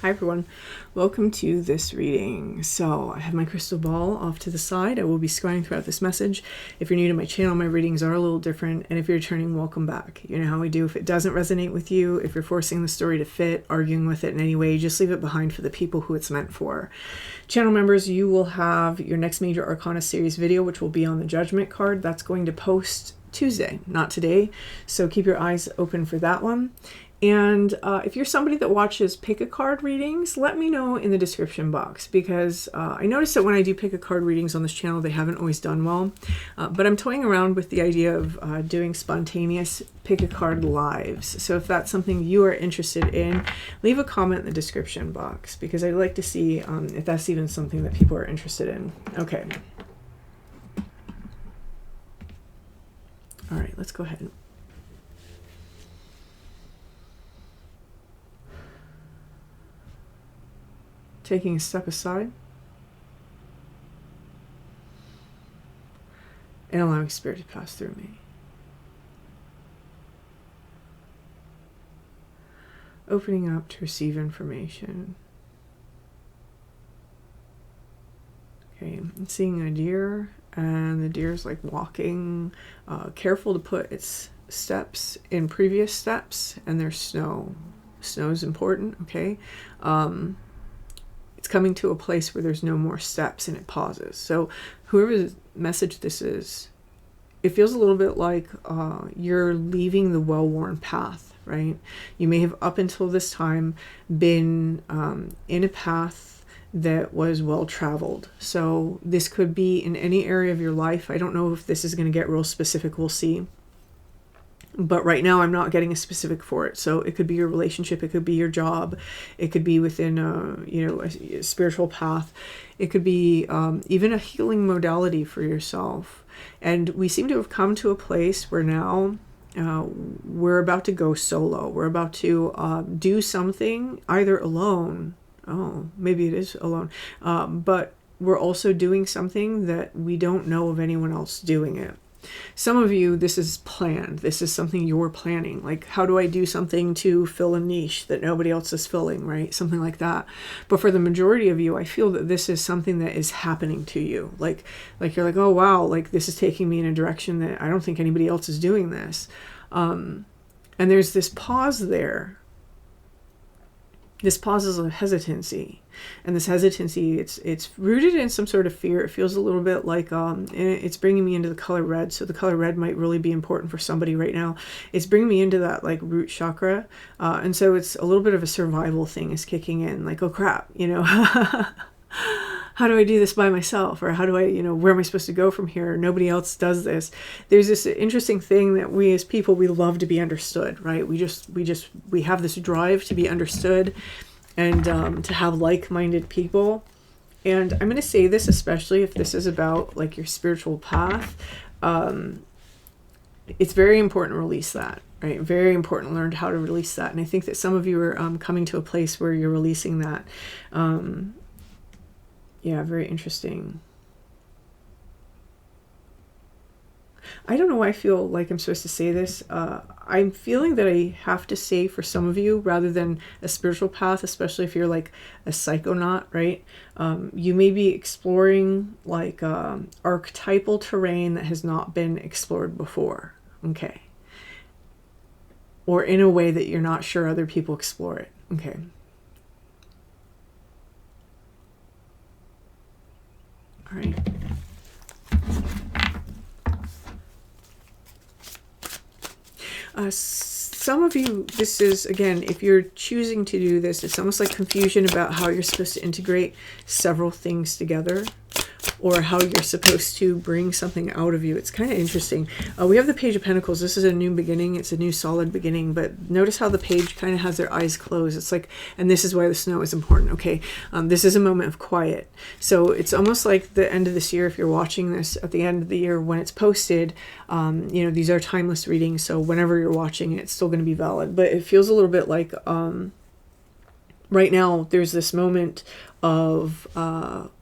Hi everyone, welcome to this reading. So I have my crystal ball off to the side. I will be scrying throughout this message. If you're new to my channel, my readings are a little different, and if you're returning, welcome back. You know how we do. If it doesn't resonate with you, if you're forcing the story to fit, arguing with it in any way, just leave it behind for the people who it's meant for. Channel members, you will have your next Major Arcana Series video, which will be on the Judgment card. That's going to post Tuesday, not today, so keep your eyes open for that one. And if you're somebody that watches pick a card readings, let me know in the description box, because I noticed that when I do pick a card readings on this channel, they haven't always done well. But I'm toying around with the idea of doing spontaneous pick a card lives. So if that's something you are interested in, leave a comment in the description box, because I'd like to see if that's even something that people are interested in. Okay. All right, let's go ahead. Taking a step aside and allowing Spirit to pass through me. Opening up to receive information. Okay, I'm seeing a deer, and the deer is like walking, careful to put its steps in previous steps, and there's snow. Snow is important, okay? It's coming to a place where there's no more steps and it pauses. So whoever's message this is, it feels a little bit like you're leaving the well-worn path, right? You may have up until this time been in a path that was well-traveled. So this could be in any area of your life. I don't know if this is going to get real specific. We'll see. But right now I'm not getting a specific for it. So it could be your relationship, it could be your job, it could be within a spiritual path, it could be even a healing modality for yourself. And we seem to have come to a place where now we're about to go solo. We're about to do something either alone. Oh, maybe it is alone. But we're also doing something that we don't know of anyone else doing it. Some of you, this is planned. This is something you're planning. Like, how do I do something to fill a niche that nobody else is filling, right? Something like that. But for the majority of you, I feel that this is something that is happening to you. Like you're like, oh, wow, like this is taking me in a direction that I don't think anybody else is doing this. And there's this pause there. This pause is a hesitancy, and this hesitancy, it's rooted in some sort of fear. It feels a little bit like it's bringing me into the color red. So the color red might really be important for somebody right now. It's bringing me into that like root chakra, and so it's a little bit of a survival thing is kicking in. Like, oh crap, how do I do this by myself? Or how do I, where am I supposed to go from here? Nobody else does this. There's this interesting thing that we as people, we love to be understood, right? We have this drive to be understood and to have like-minded people. And I'm going to say this, especially if this is about like your spiritual path. It's very important to release that, right? Very important to learn how to release that. And I think that some of you are coming to a place where you're releasing that. Yeah, very interesting. I don't know why I feel like I'm supposed to say this. I'm feeling that I have to say for some of you, rather than a spiritual path, especially if you're like a psychonaut, right? You may be exploring like archetypal terrain that has not been explored before, okay? Or in a way that you're not sure other people explore it, okay? All right. Some of you, this is, again, if you're choosing to do this, it's almost like confusion about how you're supposed to integrate several things together, or how you're supposed to bring something out of you. It's kind of interesting. We have the Page of Pentacles. This is a new beginning. It's a new solid beginning. But notice how the page kind of has their eyes closed. It's like, and this is why the snow is important. Okay, this is a moment of quiet. So it's almost like the end of this year. If you're watching this at the end of the year when it's posted, these are timeless readings. So whenever you're watching it, it's still going to be valid. But it feels a little bit like right now there's this moment of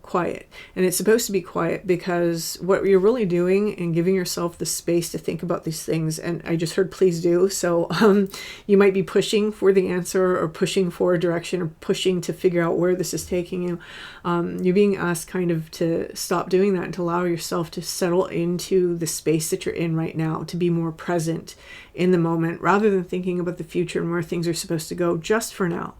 quiet. And it's supposed to be quiet because what you're really doing and giving yourself the space to think about these things, and I just heard please do, so you might be pushing for the answer or pushing for a direction or pushing to figure out where this is taking you. You're being asked kind of to stop doing that and to allow yourself to settle into the space that you're in right now, to be more present in the moment rather than thinking about the future and where things are supposed to go just for now.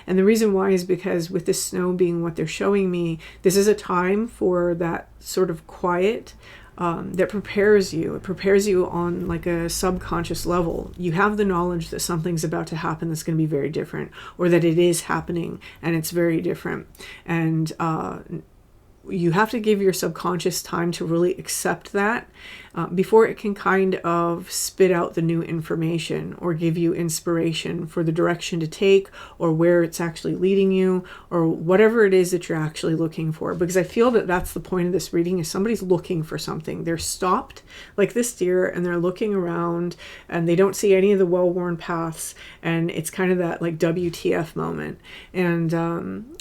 And the reason why is because with this snow being what they're showing me, this is a time for that sort of quiet that prepares you. It prepares you on like a subconscious level. You have the knowledge that something's about to happen that's going to be very different, or that it is happening and it's very different. And you have to give your subconscious time to really accept that before it can kind of spit out the new information or give you inspiration for the direction to take or where it's actually leading you or whatever it is that you're actually looking for. Because I feel that that's the point of this reading, is somebody's looking for something. They're stopped like this deer and they're looking around and they don't see any of the well-worn paths, and it's kind of that like WTF moment. And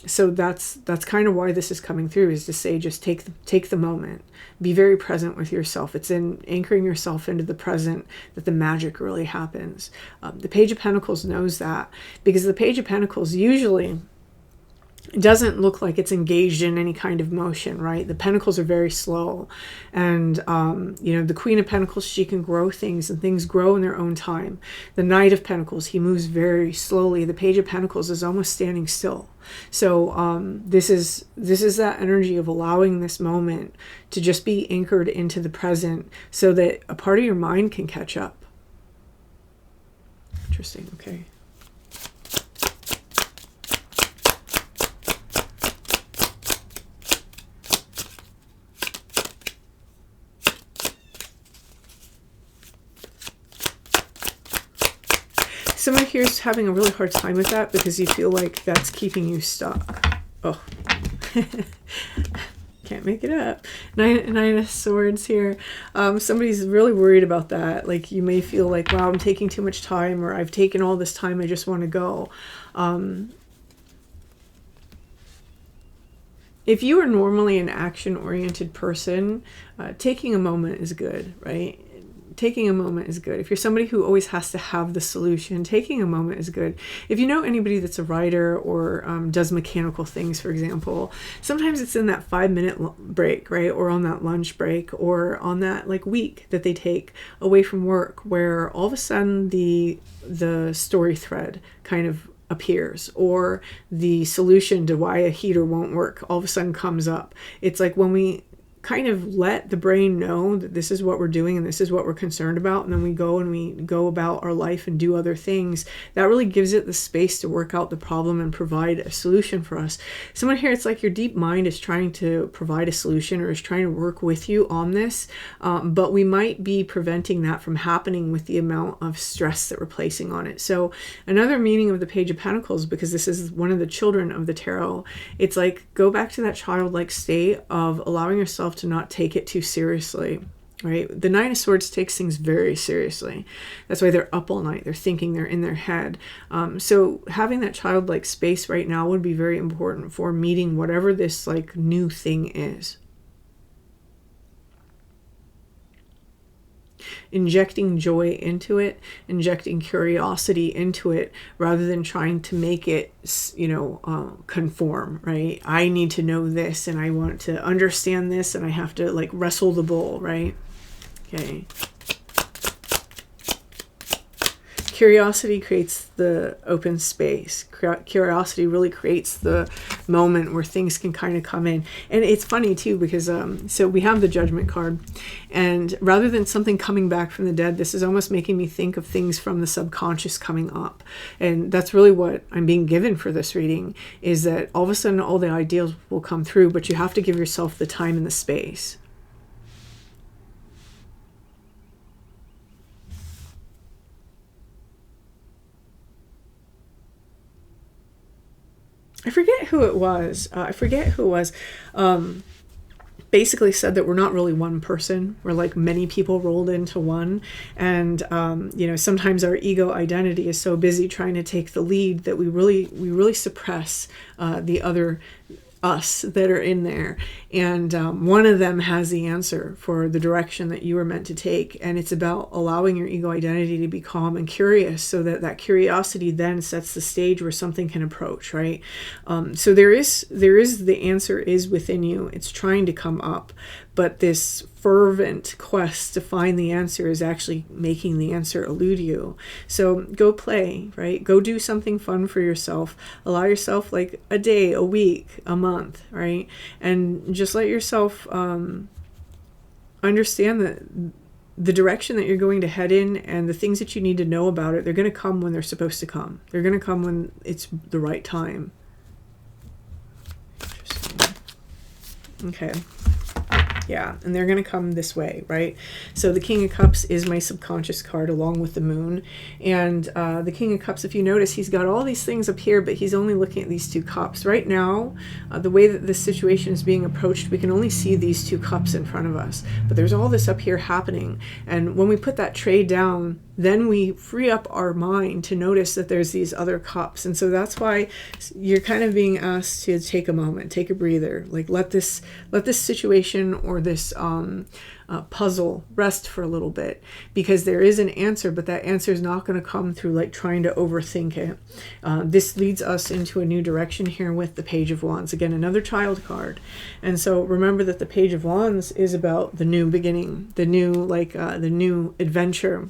so that's kind of why this is coming through, is to say just take the moment. Be very present with yourself. It's in anchoring yourself into the present that the magic really happens. The Page of Pentacles knows that, because the Page of Pentacles usually doesn't look like it's engaged in any kind of motion, right? The Pentacles are very slow. And, the Queen of Pentacles, she can grow things, and things grow in their own time. The Knight of Pentacles, he moves very slowly. The Page of Pentacles is almost standing still. So this is that energy of allowing this moment to just be anchored into the present so that a part of your mind can catch up. Interesting. Okay. Someone here is having a really hard time with that because you feel like that's keeping you stuck. Oh, can't make it up. Nine of Swords here. Somebody's really worried about that. Like, you may feel like, wow, I'm taking too much time, or I've taken all this time, I just want to go. If you are normally an action-oriented person, taking a moment is good, right? Taking a moment is good. If you're somebody who always has to have the solution, taking a moment is good. If you know anybody that's a writer or does mechanical things, for example, sometimes it's in that 5-minute break, right? Or on that lunch break, or on that like week that they take away from work, where all of a sudden the story thread kind of appears, or the solution to why a heater won't work all of a sudden comes up. It's like when we kind of let the brain know that this is what we're doing and this is what we're concerned about, and then we go about our life and do other things, that really gives it the space to work out the problem and provide a solution for us. Someone here, it's like your deep mind is trying to provide a solution or is trying to work with you on this, but we might be preventing that from happening with the amount of stress that we're placing on it. So another meaning of the Page of Pentacles, because this is one of the children of the tarot, it's like, go back to that childlike state of allowing yourself to not take it too seriously, right? The Nine of Swords takes things very seriously. That's why they're up all night. They're thinking, they're in their head. So having that childlike space right now would be very important for meeting whatever this like new thing is. Injecting joy into it, injecting curiosity into it, rather than trying to make it, conform, right? I need to know this, and I want to understand this, and I have to like wrestle the bull, right? Okay. Curiosity creates the open space. Curiosity really creates the moment where things can kind of come in. And it's funny too, because so we have the Judgment card, and rather than something coming back from the dead, this is almost making me think of things from the subconscious coming up. And that's really what I'm being given for this reading, is that all of a sudden all the ideas will come through, but you have to give yourself the time and the space. I forget who it was. Basically said that we're not really one person. We're like many people rolled into one. And, sometimes our ego identity is so busy trying to take the lead that we really suppress the other us that are in there, and one of them has the answer for the direction that you were meant to take, and it's about allowing your ego identity to be calm and curious, so that that curiosity then sets the stage where something can approach, right? So there is the answer is within you. It's trying to come up, but this fervent quest to find the answer is actually making the answer elude you. So go play, right? Go do something fun for yourself. Allow yourself like a day, a week, a month, right? And just let yourself understand that the direction that you're going to head in and the things that you need to know about it, they're going to come when they're supposed to come. They're going to come when it's the right time. Interesting. Okay. Yeah, and they're going to come this way, right? So the King of Cups is my subconscious card along with the moon. And the King of Cups, if you notice, he's got all these things up here, but he's only looking at these two cups. Right now, the way that this situation is being approached, we can only see these two cups in front of us. But there's all this up here happening. And when we put that tray down, then we free up our mind to notice that there's these other cups. And so that's why you're kind of being asked to take a moment, take a breather, like let this situation or this puzzle rest for a little bit, because there is an answer, but that answer is not going to come through like trying to overthink it. This leads us into a new direction here with the Page of Wands. Again, another child card. And so remember that the Page of Wands is about the new beginning, the new adventure.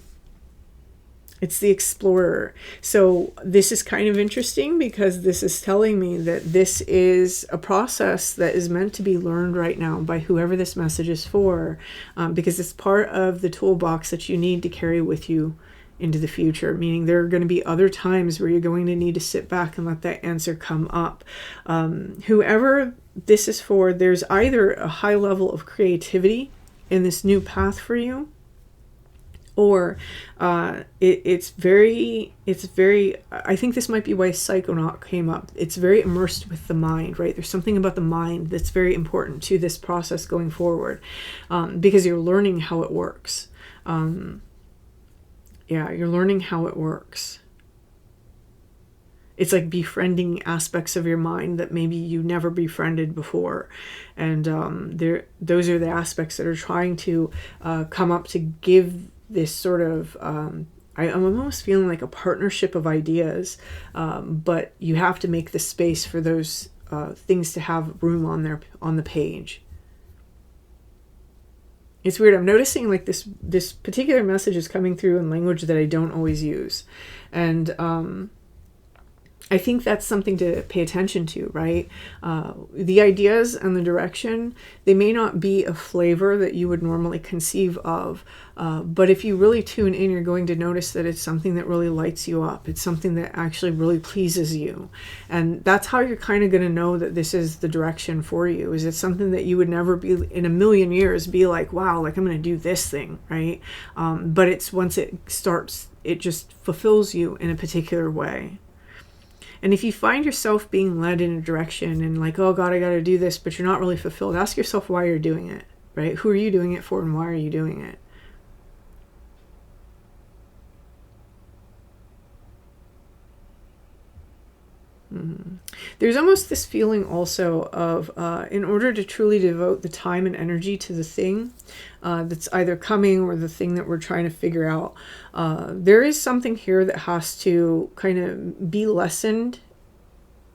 It's the explorer. So this is kind of interesting because this is telling me that this is a process that is meant to be learned right now by whoever this message is for, because it's part of the toolbox that you need to carry with you into the future, meaning there are going to be other times where you're going to need to sit back and let that answer come up. Whoever this is for, there's either a high level of creativity in this new path for you, or it's very, I think this might be why Psychonaut came up. It's very immersed with the mind, right? There's something about the mind that's very important to this process going forward, because you're learning how it works. You're learning how it works. It's like befriending aspects of your mind that maybe you never befriended before. And those are the aspects that are trying to come up to give this sort of, I'm almost feeling like a partnership of ideas, but you have to make the space for those things to have room on the page. It's weird. I'm noticing like this particular message is coming through in language that I don't always use, and I think that's something to pay attention to, right? The ideas and the direction, they may not be a flavor that you would normally conceive of, but if you really tune in, you're going to notice that it's something that really lights you up. It's something that actually really pleases you. And that's how you're kind of going to know that this is the direction for you. Is it something that you would never be in a million years be like, wow, like I'm going to do this thing, right? But it's once it starts, it just fulfills you in a particular way. And if you find yourself being led in a direction and like, oh God, I got to do this, but you're not really fulfilled, ask yourself why you're doing it, right? Who are you doing it for and why are you doing it? There's almost this feeling also of in order to truly devote the time and energy to the thing that's either coming or the thing that we're trying to figure out, there is something here that has to kind of be lessened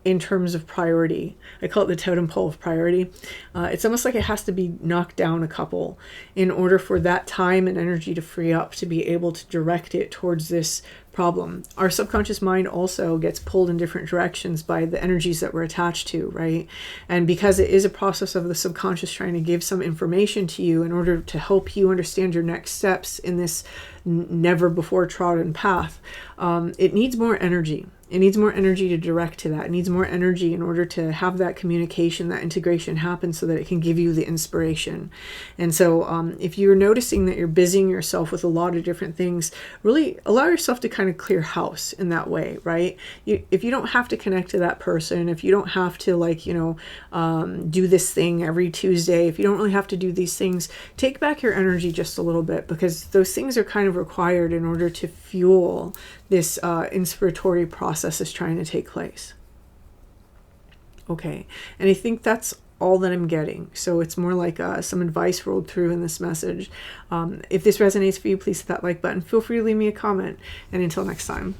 in terms of priority. I call it the totem pole of priority. It's almost like it has to be knocked down a couple in order for that time and energy to free up to be able to direct it towards this problem. Our subconscious mind also gets pulled in different directions by the energies that we're attached to, right? And because it is a process of the subconscious trying to give some information to you in order to help you understand your next steps in this never before trodden path, it needs more energy. It needs more energy to direct to that. It needs more energy in order to have that communication, that integration happen so that it can give you the inspiration. And so if you're noticing that you're busying yourself with a lot of different things, really allow yourself to kind of clear house in that way, right? If you don't have to connect to that person, if you don't have to do this thing every Tuesday, if you don't really have to do these things, take back your energy just a little bit, because those things are kind of required in order to fuel this inspiratory process is trying to take place. Okay. And I think that's all that I'm getting. So it's more like some advice rolled through in this message. If this resonates for you, please hit that like button. Feel free to leave me a comment. And until next time.